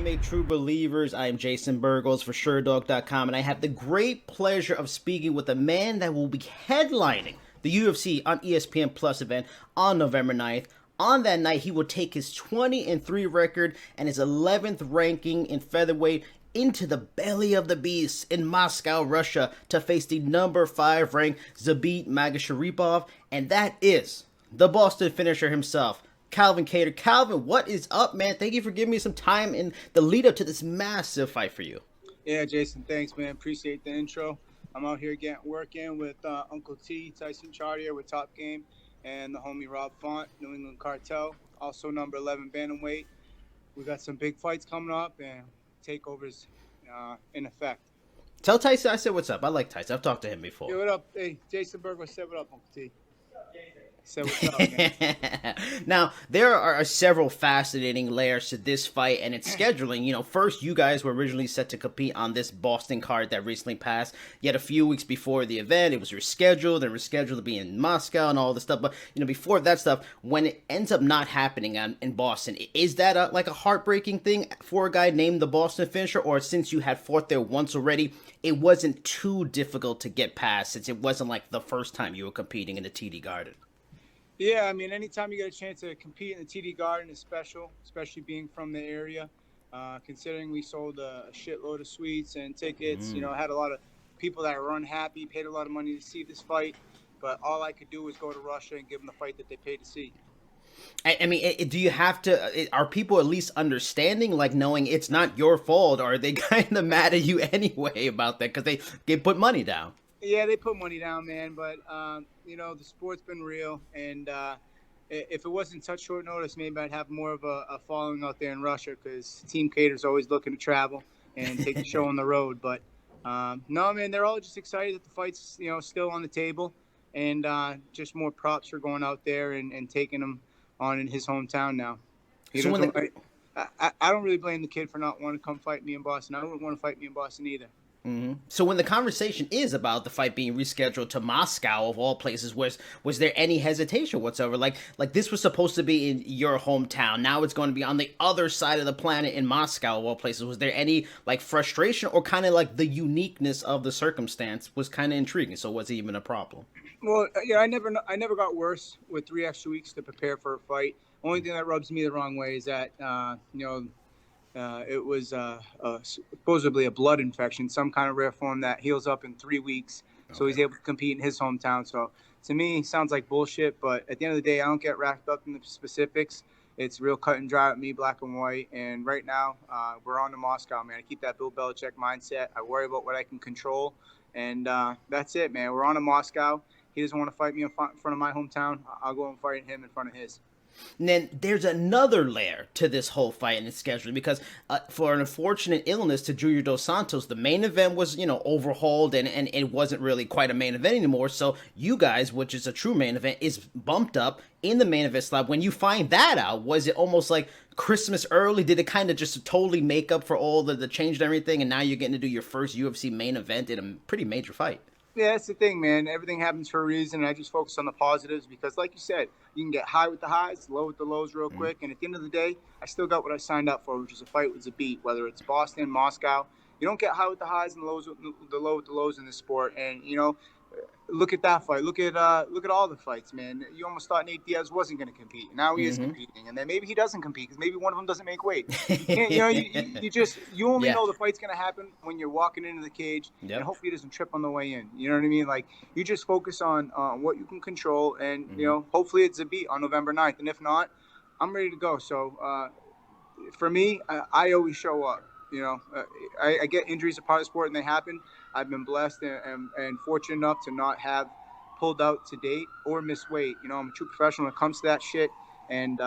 MMA True Believers. I am Jason Burgos for SureDog.com, and I have the great pleasure of speaking with a man that will be headlining the UFC on ESPN Plus event on November 9th. On that night, he will take his 20-3 record and his 11th ranking in featherweight into the belly of the beast in Moscow, Russia, to face the number 5 ranked Zabit Magomedsharipov, and that is the Boston finisher himself, Calvin Kattar. Calvin, what is up, man? Thank you for giving me some time in the lead up to this massive fight for you. Yeah, Jason, thanks, man. Appreciate the intro. I'm out here getting work in with Uncle T, Tyson Chartier with Top Game, and the homie Rob Font, New England Cartel, also number 11 bantamweight. We got some big fights coming up and takeovers in effect. Tell Tyson I said what's up. I like Tyson. I've talked to him before. Hey, what up? Hey, Jason Burgos said what up, Uncle T. So what's up, man? Now, there are several fascinating layers to this fight and its scheduling. You know, first, you guys were originally set to compete on this Boston card that recently passed. Yet a few weeks before the event, it was rescheduled and rescheduled to be in Moscow and all this stuff. But, you know, before that stuff, when it ends up not happening in Boston, is that like a heartbreaking thing for a guy named the Boston Finisher? Or since you had fought there once already, it wasn't too difficult to get past since it wasn't like the first time you were competing in the TD Garden? Yeah, I mean, anytime you get a chance to compete in the TD Garden is special, especially being from the area. Considering we sold a shitload of suites and tickets, you know, had a lot of people that were unhappy, paid a lot of money to see this fight. But all I could do was go to Russia and give them the fight that they paid to see. I mean, do you have to, are people at least understanding, like knowing it's not your fault, or are they kind of mad at you anyway about that because they put money down? Yeah, they put money down, man. But, you know, the sport's been real. And if it wasn't such short notice, maybe I'd have more of a following out there in Russia because Team Kattar's always looking to travel and take the show on the road. But, no, man, they're all just excited that the fight's, you know, still on the table. And just more props for going out there and taking him on in his hometown now. I don't really blame the kid for not wanting to come fight me in Boston. I wouldn't want to fight me in Boston either. Mm-hmm. So when the conversation is about the fight being rescheduled to Moscow of all places, was there any hesitation whatsoever? Like this was supposed to be in your hometown. Now it's going to be on the other side of the planet in Moscow of all places. Was there any like frustration or kind of like the uniqueness of the circumstance was kind of intriguing? So was it even a problem? Well, yeah, I never got worse with 3 extra weeks to prepare for a fight. Only thing that rubs me the wrong way is that you know. It was supposedly a blood infection, some kind of rare form that heals up in 3 weeks. Okay. So he's able to compete in his hometown. So to me, sounds like bullshit. But at the end of the day, I don't get wrapped up in the specifics. It's real cut and dry with me, black and white. And right now, we're on to Moscow, man. I keep that Bill Belichick mindset. I worry about what I can control. And that's it, man. We're on to Moscow. He doesn't want to fight me in front of my hometown. I'll go and fight him in front of his. And then there's another layer to this whole fight and its scheduling because for an unfortunate illness to Junior Dos Santos, the main event was, you know, overhauled and it wasn't really quite a main event anymore. So you guys, which is a true main event, is bumped up in the main event slot. When you find that out, was it almost like Christmas early? Did it kind of just totally make up for all the change and everything? And now you're getting to do your first UFC main event in a pretty major fight. Yeah, that's the thing, man. Everything happens for a reason. And I just focus on the positives because, like you said, you can get high with the highs, low with the lows real quick. And at the end of the day, I still got what I signed up for, which is a fight with Zabit, whether it's Boston, Moscow. You don't get high with the highs and lows with the low with the lows in this sport. And, you know, look at that fight. Look at all the fights, man. You almost thought Nate Diaz wasn't going to compete. Now he is competing, and then maybe he doesn't compete because maybe one of them doesn't make weight. You know, you only know the fight's going to happen when you're walking into the cage, and hopefully he doesn't trip on the way in. You know what I mean? Like you just focus on what you can control, and you know, hopefully it's a beat on November 9th, and if not, I'm ready to go. So for me, I always show up. You know, I get injuries a part of the sport and they happen. I've been blessed and fortunate enough to not have pulled out to date or missed weight. You know, I'm a true professional when it comes to that shit. And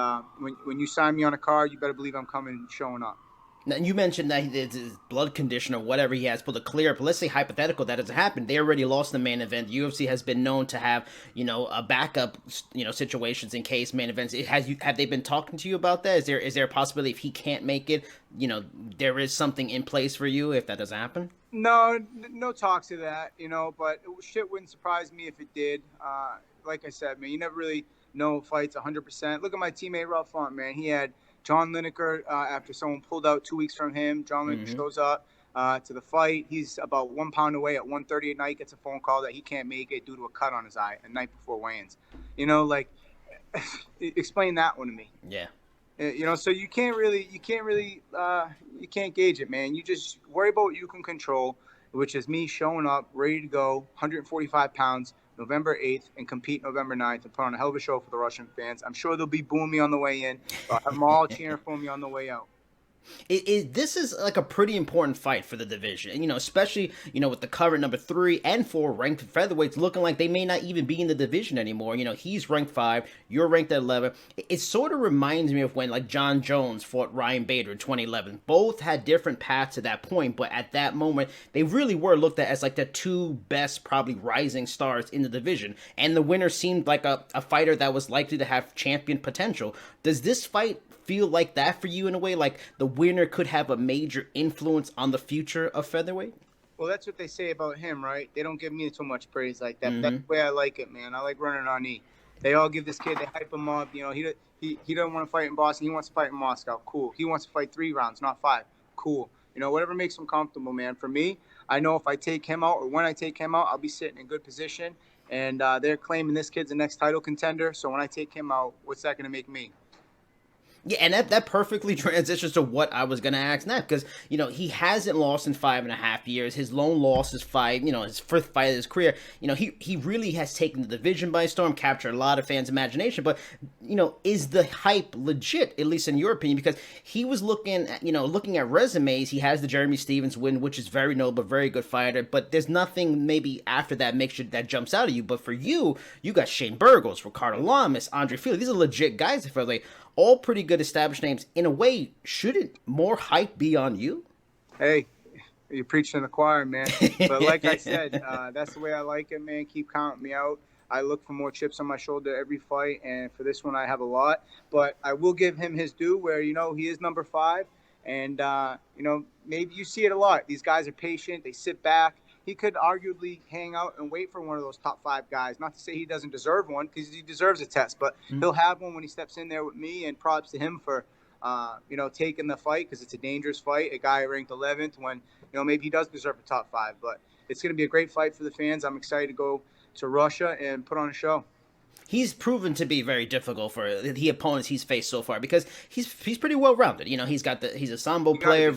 when you sign me on a card, you better believe I'm coming and showing up. Now, you mentioned that his blood condition or whatever he has pulled a clear up. Let's say hypothetical that doesn't happen. They already lost the main event. The UFC has been known to have, you know, a backup, you know, situations in case main events. Have they been talking to you about that? Is there a possibility if he can't make it, you know, there is something in place for you if that doesn't happen? No talks to that, you know, but shit wouldn't surprise me if it did. Like I said, man, you never really know fights 100%. Look at my teammate Ralph Font, man. He had John Lineker, after someone pulled out 2 weeks from him, John Lineker shows up to the fight. He's about 1 pound away at 1:30 at night, gets a phone call that he can't make it due to a cut on his eye a night before weigh-ins. You know, like, explain that one to me. Yeah. You know, so you can't gauge it, man. You just worry about what you can control, which is me showing up, ready to go, 145 pounds, November 8th, and compete November 9th and put on a hell of a show for the Russian fans. I'm sure they'll be booing me on the way in. I'll have them all cheering for me on the way out. This is like a pretty important fight for the division, you know, especially, you know, with the current number 3 and 4 ranked featherweights looking like they may not even be in the division anymore. You know, he's ranked 5, you're ranked at 11. It sort of reminds me of when, like, John Jones fought Ryan Bader in 2011. Both had different paths to that point, but at that moment, they really were looked at as like the 2 best, probably rising stars in the division. And the winner seemed like a fighter that was likely to have champion potential. Does this fight feel like that for you in a way, like the winner could have a major influence on the future of featherweight? Well, that's what they say about him, right? They don't give me too much praise like that. That's the way I like it, man. I like running on E. They all give this kid, they hype him up. You know, he doesn't want to fight in Boston. He wants to fight in Moscow. Cool. He wants to fight 3 rounds, not 5. Cool. You know, whatever makes him comfortable, man. For me, I know if I take him out or when I take him out, I'll be sitting in good position. And they're claiming this kid's the next title contender. So when I take him out, what's that going to make me? Yeah, and that perfectly transitions to what I was going to ask next, because, you know, he hasn't lost in 5.5 years. His lone loss is 5, you know, his first fight of his career. You know, he really has taken the division by storm, captured a lot of fans' imagination, but, you know, is the hype legit, at least in your opinion? Because he was looking at resumes, he has the Jeremy Stephens win, which is very noble, very good fighter, but there's nothing maybe after that that jumps out at you. But for you, you got Shane Burgos, Ricardo Lamas, Andre Fili. These are legit guys, I feel like. All pretty good established names. In a way, shouldn't more hype be on you? Hey, you're preaching to the choir, man. But like I said, that's the way I like it, man. Keep counting me out. I look for more chips on my shoulder every fight, and for this one, I have a lot. But I will give him his due where, you know, he is number 5. And, you know, maybe you see it a lot. These guys are patient. They sit back. He could arguably hang out and wait for one of those top 5 guys. Not to say he doesn't deserve one, because he deserves a test, but he'll have one when he steps in there with me. And props to him for, you know, taking the fight, because it's a dangerous fight. A guy ranked 11th when, you know, maybe he does deserve a top 5. But it's going to be a great fight for the fans. I'm excited to go to Russia and put on a show. He's proven to be very difficult for the opponents he's faced so far, because he's pretty well rounded. You know, he's a sambo player,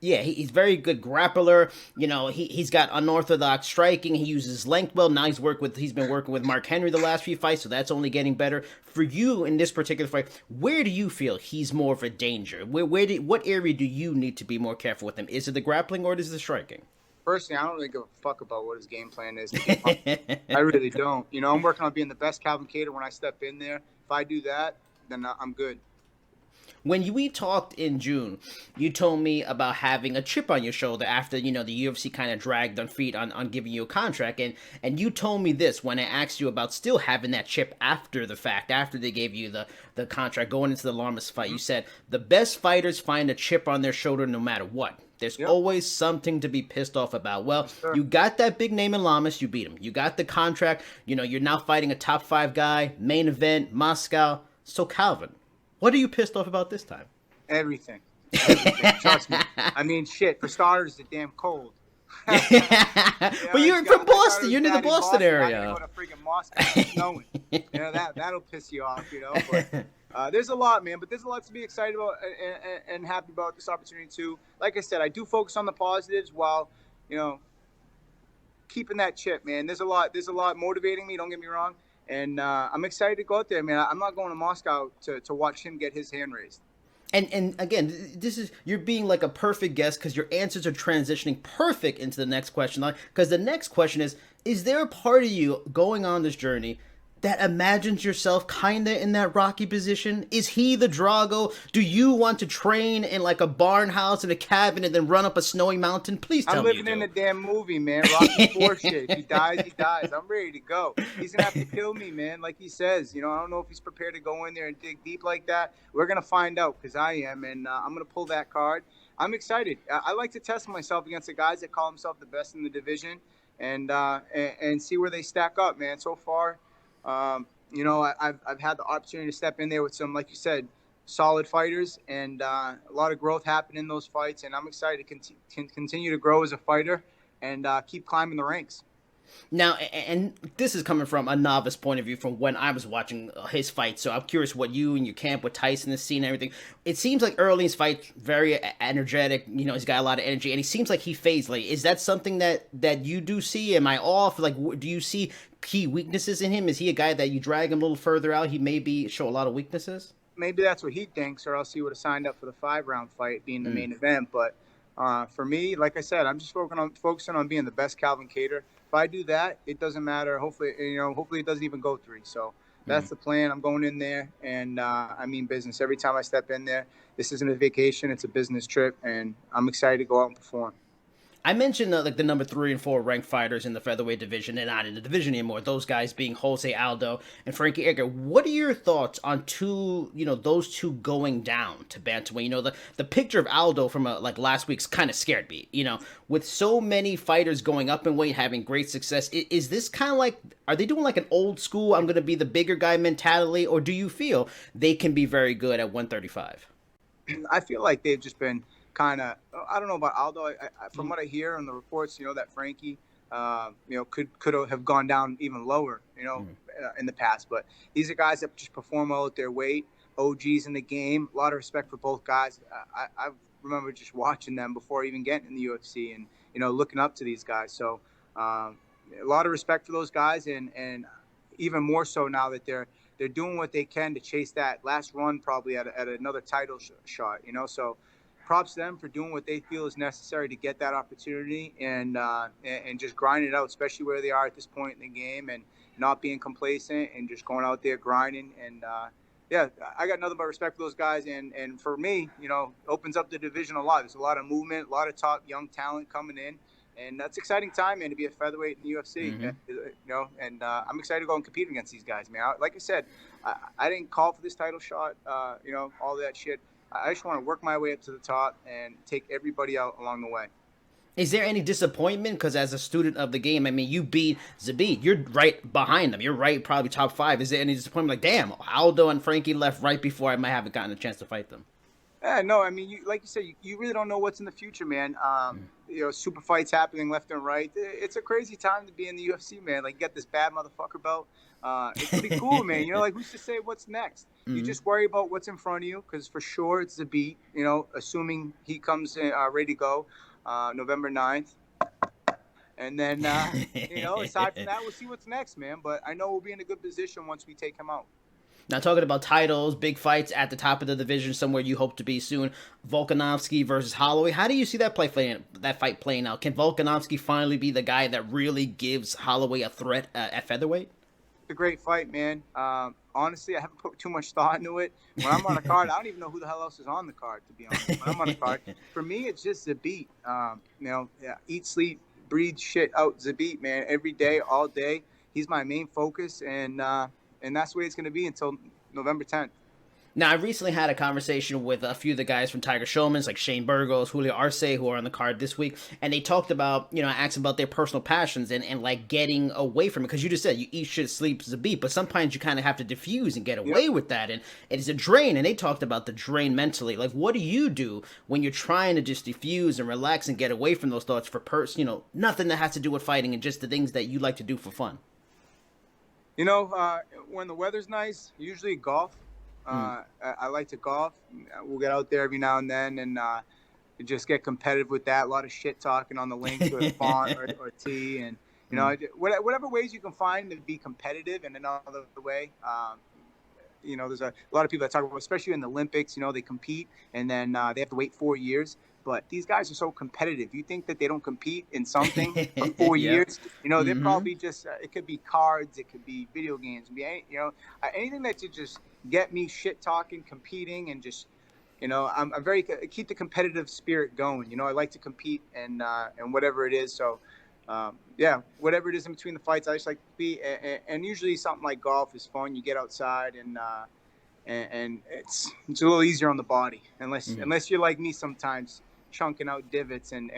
he's very good grappler. You know, he's got unorthodox striking. He uses length well. Now he's been working with Mark Henry the last few fights, so that's only getting better. For you in this particular fight, where do you feel he's more of a danger? What area do you need to be more careful with him? Is it the grappling or is it the striking? Personally, I don't really give a fuck about what his game plan is. I really don't. You know, I'm working on being the best Calvin Kattar when I step in there. If I do that, then I'm good. When we talked in June, you told me about having a chip on your shoulder after, you know, the UFC kind of dragged on feet on giving you a contract. And you told me this when I asked you about still having that chip after the fact, after they gave you the contract going into the Lamas fight. You said the best fighters find a chip on their shoulder no matter what. There's always something to be pissed off about. Well, you got that big name in Lamas, you beat him. You got the contract, you know, you're now fighting a top 5 guy, main event, Moscow. So Calvin, what are you pissed off about this time? Everything. Trust me. I mean, shit, for starters, it's damn cold. But you're from Boston. You're near the Boston area. I go to freaking Moscow. It's snowing. You know, that'll piss you off, you know. But there's a lot, man. But there's a lot to be excited about and happy about this opportunity, too. Like I said, I do focus on the positives while, you know, keeping that chip, man. There's a lot motivating me, don't get me wrong. And I'm excited to go out there, man. I'm not going to Moscow to watch him get his hand raised. And again, you're being like a perfect guest, because your answers are transitioning perfect into the next question. Because the next question is there a part of you going on this journey that imagines yourself kind of in that Rocky position? Is he the Drago? Do you want to train in like a barn house in a cabin and then run up a snowy mountain? Please tell me you do. I'm living in a damn movie, man. Rocky 4 shit. If he dies, he dies. I'm ready to go. He's going to have to kill me, man, like he says. You know, I don't know if he's prepared to go in there and dig deep like that. We're going to find out, because I am, and I'm going to pull that card. I'm excited. I like to test myself against the guys that call themselves the best in the division and see where they stack up, man. So far, you know, I've had the opportunity to step in there with some, like you said, solid fighters, and a lot of growth happened in those fights. And I'm excited to continue to grow as a fighter and keep climbing the ranks. Now, and this is coming from a novice point of view from when I was watching his fight. So I'm curious what you and your camp with Tyson has seen and everything. It seems like early in his fight, very energetic. You know, he's got a lot of energy, and he seems like he fades late. Is that something that you do see? Am I off? Like, do you see key weaknesses in him? Is he a guy that you drag him a little further out? He maybe show a lot of weaknesses. Maybe that's what he thinks, or else he would have signed up for the 5-round fight, being the main event. But for me, like I said, I'm just focusing on being the best Calvin Kattar. If I do that, it doesn't matter. Hopefully it doesn't even go 3. So that's the plan. I'm going in there, and I mean business. Every time I step in there, this isn't a vacation; it's a business trip, and I'm excited to go out and perform. I mentioned like the number 3 and 4 ranked fighters in the featherweight division and not in the division anymore. Those guys being Jose Aldo and Frankie Edgar. What are your thoughts on those two going down to bantamweight? You know, the picture of Aldo from like last week's kind of scared me. You know, with so many fighters going up in weight, having great success, is this kind of like, are they doing like an old school, I'm going to be the bigger guy mentality, or do you feel they can be very good at 135? I feel like they've just been kind of, I don't know about Aldo. From what I hear in the reports, that Frankie, could have gone down even lower, in the past. But these are guys that just perform well at their weight. OGs in the game. A lot of respect for both guys. I remember just watching them before even getting in the UFC and looking up to these guys. So a lot of respect for those guys, and even more so now that they're doing what they can to chase that last run, probably at another title shot. So props to them for doing what they feel is necessary to get that opportunity and just grind it out, especially where they are at this point in the game, and not being complacent and just going out there grinding. And I got nothing but respect for those guys. And for me, opens up the division a lot. There's a lot of movement, a lot of top young talent coming in. And that's exciting time, man, to be a featherweight in the UFC. And I'm excited to go and compete against these guys, man. Like I said, I didn't call for this title shot, all that shit. I just want to work my way up to the top and take everybody out along the way. Is there any disappointment? Because as a student of the game, I mean, you beat Zabit. You're right behind them. You're right, probably top 5. Is there any disappointment? Like, damn, Aldo and Frankie left right before I might haven't gotten a chance to fight them. No, I mean, like you said, you really don't know what's in the future, man. Super fights happening left and right. It's a crazy time to be in the UFC, man. Like, you got this bad motherfucker belt. It's pretty cool, man. Like, who's to say what's next? You just worry about what's in front of you, because for sure it's Zabit, assuming he comes in, ready to go November 9th. And then, aside from that, we'll see what's next, man. But I know we'll be in a good position once we take him out. Now, talking about titles, big fights at the top of the division, somewhere you hope to be soon. Volkanovski versus Holloway. How do you see that fight playing out? Can Volkanovski finally be the guy that really gives Holloway a threat at featherweight? It's a great fight, man. Honestly, I haven't put too much thought into it. When I'm on a card, I don't even know who the hell else is on the card, to be honest. When I'm on a card, for me, it's just Zabit. Eat, sleep, breathe shit out Zabit, man. Every day, all day. He's my main focus, and that's the way it's going to be until November 10th. Now, I recently had a conversation with a few of the guys from Tiger Showman's, like Shane Burgos, Julio Arce, who are on the card this week, and they talked about, I asked about their personal passions and like getting away from it, because you just said you eat shit, sleep, Zabit, but sometimes you kind of have to diffuse and get away with that, and it's a drain, and they talked about the drain mentally. Like, what do you do when you're trying to just diffuse and relax and get away from those thoughts for nothing that has to do with fighting and just the things that you like to do for fun? When the weather's nice, usually golf. I like to golf. We'll get out there every now and then and just get competitive with that. A lot of shit talking on the links with font or tee, and whatever ways you can find to be competitive in another way. There's a lot of people that talk about, especially in the Olympics. They compete and then they have to wait 4 years. But these guys are so competitive. You think that they don't compete in something for 4 years? They're probably just, it could be cards, it could be video games, anything that to just get me shit talking, competing, and just, I'm very, keep the competitive spirit going. I like to compete and whatever it is. So, whatever it is in between the fights, I just like to be. And usually something like golf is fun. You get outside and it's a little easier on the body, unless you're like me sometimes, chunking out divots and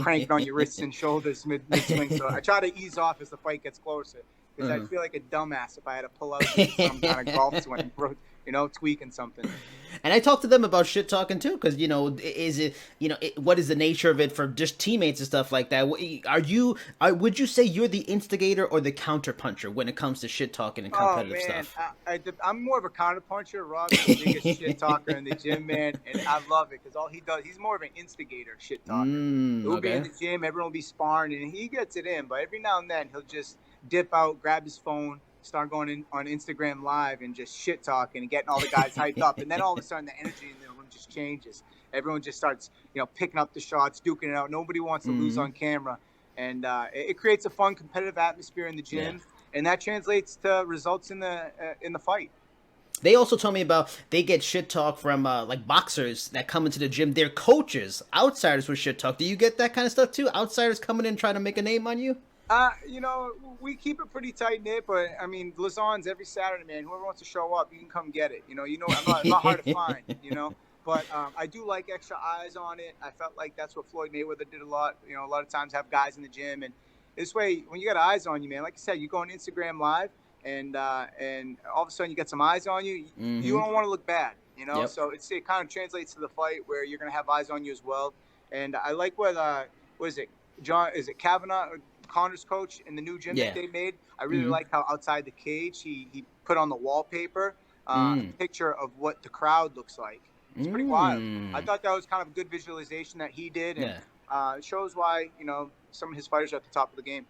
cranking on your wrists and shoulders mid swing. So I try to ease off as the fight gets closer, because I feel like a dumbass if I had to pull out some kind of golf swing, tweaking something. And I talked to them about shit talking too, because is it what is the nature of it for just teammates and stuff like that? Would you say you're the instigator or the counter puncher when it comes to shit talking and Oh competitive man, stuff? I'm more of a counter puncher. Rob's the biggest shit talker in the gym, man, and I love it because all he does, he's more of an instigator, shit talker. He'll be in Okay. the gym, everyone will be sparring, and he gets it in. But every now and then, he'll just dip out, grab his phone, start going in on Instagram Live, and just shit talking and getting all the guys hyped up. And then all of a sudden, the energy in the room just changes. Everyone just starts, picking up the shots, duking it out. Nobody wants to lose on camera, and it creates a fun, competitive atmosphere in the Yeah. gym, and that translates to results in the fight. They also told me about they get shit talk from like boxers that come into the gym. Their coaches, outsiders with shit talk. Do you get that kind of stuff too? Outsiders coming in trying to make a name on you? We keep it pretty tight knit, but I mean, Lazon's every Saturday, man. Whoever wants to show up, you can come get it. I'm not hard to find. But I do like extra eyes on it. I felt like that's what Floyd Mayweather did a lot. A lot of times have guys in the gym, and this way, when you got eyes on you, man, like I said, you go on Instagram Live, and all of a sudden you get some eyes on you. You don't want to look bad, Yep. So it kind of translates to the fight where you're gonna have eyes on you as well. And I like what is it, John? Is it Kavanaugh? Connor's coach in the new gym Yeah. that they made. I really like how outside the cage he put on the wallpaper a picture of what the crowd looks like. It's pretty wild. I thought that was kind of a good visualization that he did, and Yeah. it shows why some of his fighters are at the top of the game.